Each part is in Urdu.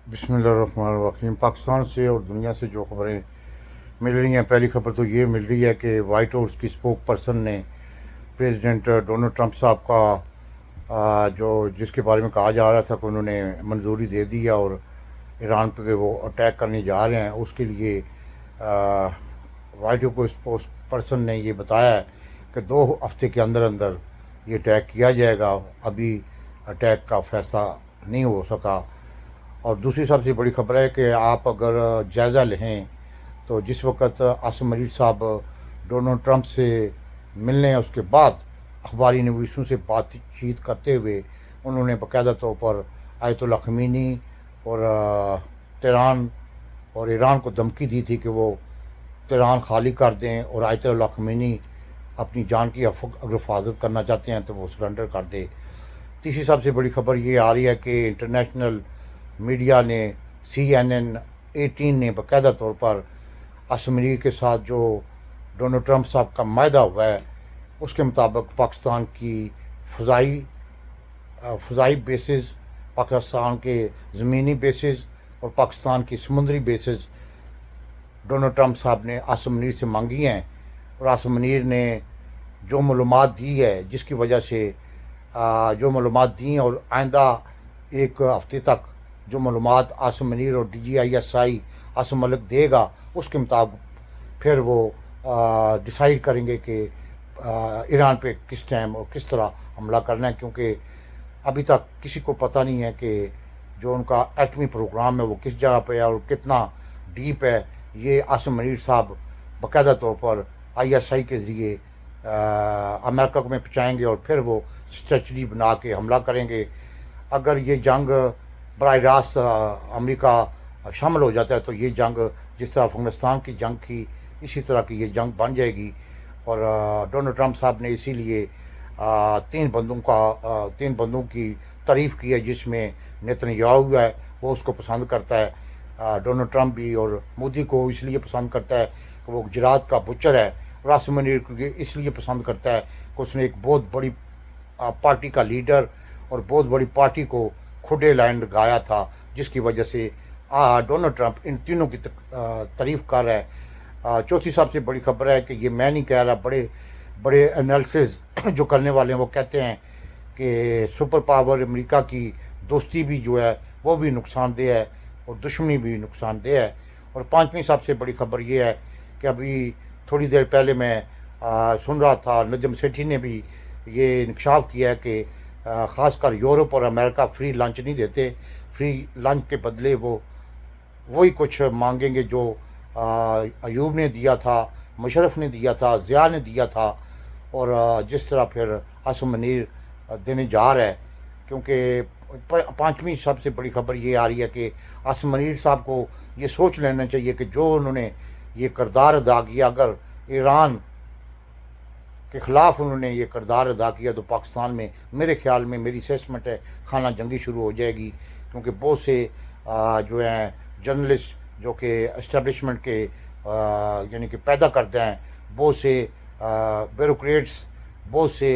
بسم اللہ الرحمن الرحیم۔ پاکستان سے اور دنیا سے جو خبریں مل رہی ہیں، پہلی خبر تو یہ مل رہی ہے کہ وائٹ ہاؤس کی اسپوک پرسن نے پریزیڈنٹ ڈونلڈ ٹرمپ صاحب کا جو جس کے بارے میں کہا جا رہا تھا کہ انہوں نے منظوری دے دی ہے اور ایران پہ وہ اٹیک کرنے جا رہے ہیں، اس کے لیے وائٹ ہاؤس کو اسپوک پرسن نے یہ بتایا ہے کہ 2 ہفتے کے اندر اندر یہ اٹیک کیا جائے گا۔ ابھی اٹیک کا فیصلہ نہیں ہو سکا۔ اور دوسری سب سے بڑی خبر ہے کہ آپ اگر جائزہ لیں تو جس وقت عاصم منیر صاحب ڈونلڈ ٹرمپ سے ملنے اس کے بعد اخباری نویسوں سے بات چیت کرتے ہوئے انہوں نے باقاعدہ طور پر آیت اللہ خمینی اور تیران اور ایران کو دھمکی دی تھی کہ وہ تیران خالی کر دیں، اور آیت اللہ خمینی اپنی جان کی اگر حفاظت کرنا چاہتے ہیں تو وہ سرنڈر کر دے۔ تیسری سب سے بڑی خبر یہ آ رہی ہے کہ انٹرنیشنل میڈیا نے CNN 18 نے باقاعدہ طور پر عاصم منیر کے ساتھ جو ڈونلڈ ٹرمپ صاحب کا معاہدہ ہوا ہے اس کے مطابق پاکستان کی فضائی بیسز، پاکستان کے زمینی بیسز اور پاکستان کی سمندری بیسز ڈونلڈ ٹرمپ صاحب نے عاصم منیر سے مانگی ہیں، اور عاصم منیر نے جو معلومات دی ہے جس کی وجہ سے جو معلومات دیں اور آئندہ 1 ہفتے تک جو معلومات عاصم منیر اور DGISI عاصم ملک دے گا اس کے مطابق پھر وہ ڈیسائیڈ کریں گے کہ ایران پہ کس ٹائم اور کس طرح حملہ کرنا ہے، کیونکہ ابھی تک کسی کو پتہ نہیں ہے کہ جو ان کا ایٹمی پروگرام ہے وہ کس جگہ پہ ہے اور کتنا ڈیپ ہے۔ یہ عاصم منیر صاحب باقاعدہ طور پر ISI کے ذریعے امریکہ میں پہنچائیں گے اور پھر وہ اسٹریٹجی بنا کے حملہ کریں گے۔ اگر یہ جنگ براہ راست امریکہ شامل ہو جاتا ہے تو یہ جنگ جس طرح افغانستان کی جنگ تھی اسی طرح کی یہ جنگ بن جائے گی، اور ڈونلڈ ٹرمپ صاحب نے اسی لیے 3 بندوں کی تعریف کی ہے، جس میں نیتن یاہو ہے، وہ اس کو پسند کرتا ہے۔ ڈونلڈ ٹرمپ بھی اور مودی کو اس لیے پسند کرتا ہے کہ وہ گجرات کا بچر ہے، اور عاصم منیر کو اس لیے پسند کرتا ہے کہ اس نے ایک بہت بڑی پارٹی کا لیڈر اور بہت بڑی پارٹی کو کھڈے لائن لگایا تھا، جس کی وجہ سے ڈونلڈ ٹرمپ ان تینوں کی تعریف کر رہا ہے۔ چوتھی سب سے بڑی خبر ہے کہ یہ میں نہیں کہہ رہا، بڑے بڑے انالیسز جو کرنے والے ہیں وہ کہتے ہیں کہ سپر پاور امریکہ کی دوستی بھی جو ہے وہ بھی نقصان دہ ہے اور دشمنی بھی نقصان دہ ہے۔ اور پانچویں سب سے بڑی خبر یہ ہے کہ ابھی تھوڑی دیر پہلے میں سن رہا تھا نجم سیٹھی نے بھی یہ انکشاف کیا ہے کہ خاص کر یورپ اور امریکہ فری لنچ نہیں دیتے، فری لنچ کے بدلے وہ وہی کچھ مانگیں گے جو ایوب نے دیا تھا، مشرف نے دیا تھا، ضیاء نے دیا تھا، اور جس طرح پھر عاصم منیر دینے جا رہا ہے۔ کیونکہ پانچویں سب سے بڑی خبر یہ آ رہی ہے کہ عاصم منیر صاحب کو یہ سوچ لینا چاہیے کہ جو انہوں نے یہ کردار ادا کیا، اگر ایران کے خلاف انہوں نے یہ کردار ادا کیا تو پاکستان میں میرے خیال میں میری اسیسمنٹ ہے خانہ جنگی شروع ہو جائے گی، کیونکہ بہت سے جو ہیں جرنلسٹ جو کہ اسٹیبلشمنٹ کے یعنی کہ پیدا کرتے ہیں، بہت سے بیوروکریٹس، بہت سے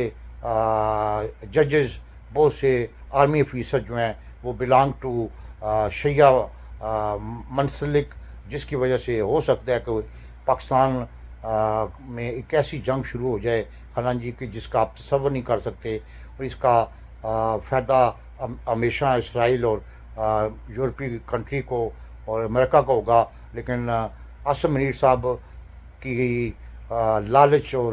ججز، بہت سے آرمی افیسر جو ہیں وہ بلانگ ٹو شیعہ منسلک، جس کی وجہ سے ہو سکتا ہے کہ پاکستان میں ایک ایسی جنگ شروع ہو جائے خانہ جی کی جس کا آپ تصور نہیں کر سکتے، اور اس کا فائدہ ہمیشہ اسرائیل اور یورپی کنٹری کو اور امریکہ کو ہوگا۔ لیکن عاصم منیر صاحب کی لالچ اور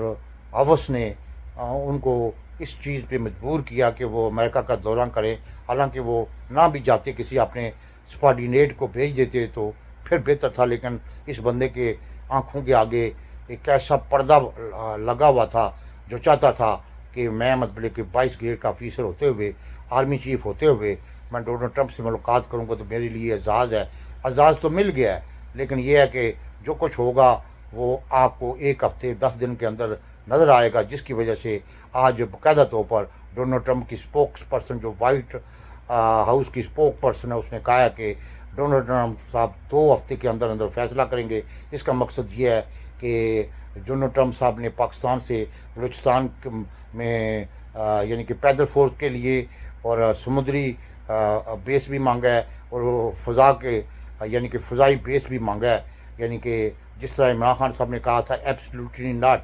ہوس نے ان کو اس چیز پہ مجبور کیا کہ وہ امریکہ کا دورہ کریں، حالانکہ وہ نہ بھی جاتے، کسی اپنے سپارڈینیٹ کو بھیج دیتے تو پھر بہتر تھا، لیکن اس بندے کے آنکھوں کے آگے ایک ایسا پردہ لگا ہوا تھا جو چاہتا تھا کہ میں مطلب کہ 22 گریڈ کا آفیسر ہوتے ہوئے، آرمی چیف ہوتے ہوئے میں ڈونلڈ ٹرمپ سے ملاقات کروں گا تو میرے لیے اعزاز ہے۔ اعزاز تو مل گیا ہے، لیکن یہ ہے کہ جو کچھ ہوگا وہ آپ کو 1 ہفتے 10 دن کے اندر نظر آئے گا، جس کی وجہ سے آج باقاعدہ طور پر ڈونلڈ ٹرمپ کی اسپوکس پرسن جو وائٹ ہاؤس کی اسپوک پرسن ہے اس نے کہا ہے کہ ڈونلڈ ٹرمپ صاحب 2 ہفتے کے اندر اندر فیصلہ کریں گے۔ اس کا مقصد یہ ہے کہ ڈونلڈ ٹرمپ صاحب نے پاکستان سے بلوچستان میں یعنی کہ پیدل فورس کے لیے اور سمندری بیس بھی مانگا ہے اور وہ فضا کے یعنی کہ فضائی بیس بھی مانگا ہے، یعنی کہ جس طرح عمران خان صاحب نے کہا تھا ایبسلیوٹلی ناٹ،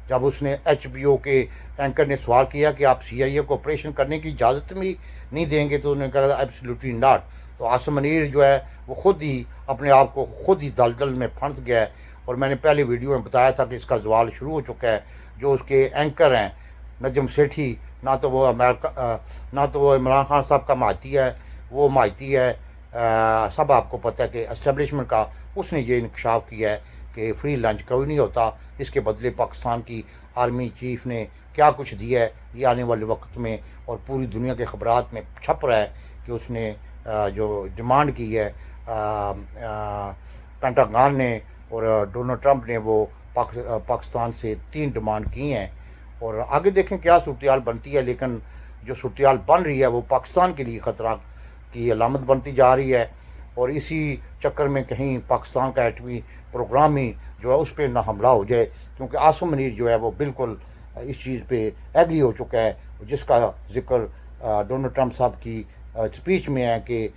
جب اس نے ایچ بی او کے اینکر نے سوال کیا کہ آپ سی آئی اے کو آپریشن کرنے کی اجازت بھی نہیں دیں گے تو انہوں نے کہا ایبسلیوٹلی ناٹ. تو عاصم منیر جو ہے وہ خود ہی اپنے آپ کو خود ہی دلدل میں پھنس گیا ہے. اور میں نے پہلے ویڈیو میں بتایا تھا کہ اس کا زوال شروع ہو چکا ہے. جو اس کے اینکر ہیں نجم سیٹھی، نہ تو وہ نہ تو وہ عمران خان صاحب کا ماہتی ہے، وہ ماہتی ہے سب آپ کو پتہ ہے کہ اسٹیبلشمنٹ کا. اس نے یہ انکشاف کیا ہے کہ فری لنچ کوئی نہیں ہوتا. اس کے بدلے پاکستان کی آرمی چیف نے کیا کچھ دیا ہے یہ آنے والے وقت میں اور پوری دنیا کے خبرات میں چھپ رہا ہے کہ اس نے جو ڈیمانڈ کی ہے پینٹاگان نے اور ڈونلڈ ٹرمپ نے، وہ پاکستان سے 3 ڈیمانڈ کی ہیں. اور آگے دیکھیں کیا صورتحال بنتی ہے، لیکن جو صورتحال بن رہی ہے وہ پاکستان کے لیے خطرہ کی علامت بنتی جا رہی ہے. اور اسی چکر میں کہیں پاکستان کا ایٹمی پروگرام ہی جو ہے اس پہ نہ حملہ ہو جائے، کیونکہ عاصم منیر جو ہے وہ بالکل اس چیز پہ ایگری ہو چکا ہے، جس کا ذکر ڈونلڈ ٹرمپ صاحب کی اسپیچ میں ہے کہ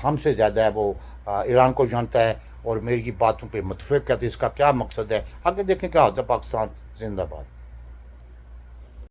ہم سے زیادہ ہے وہ ایران کو جانتا ہے اور میری باتوں پہ متفق ہے. تو اس کا کیا مقصد ہے؟ آگے دیکھیں کیا ہوتا ہے. پاکستان زندہ باد.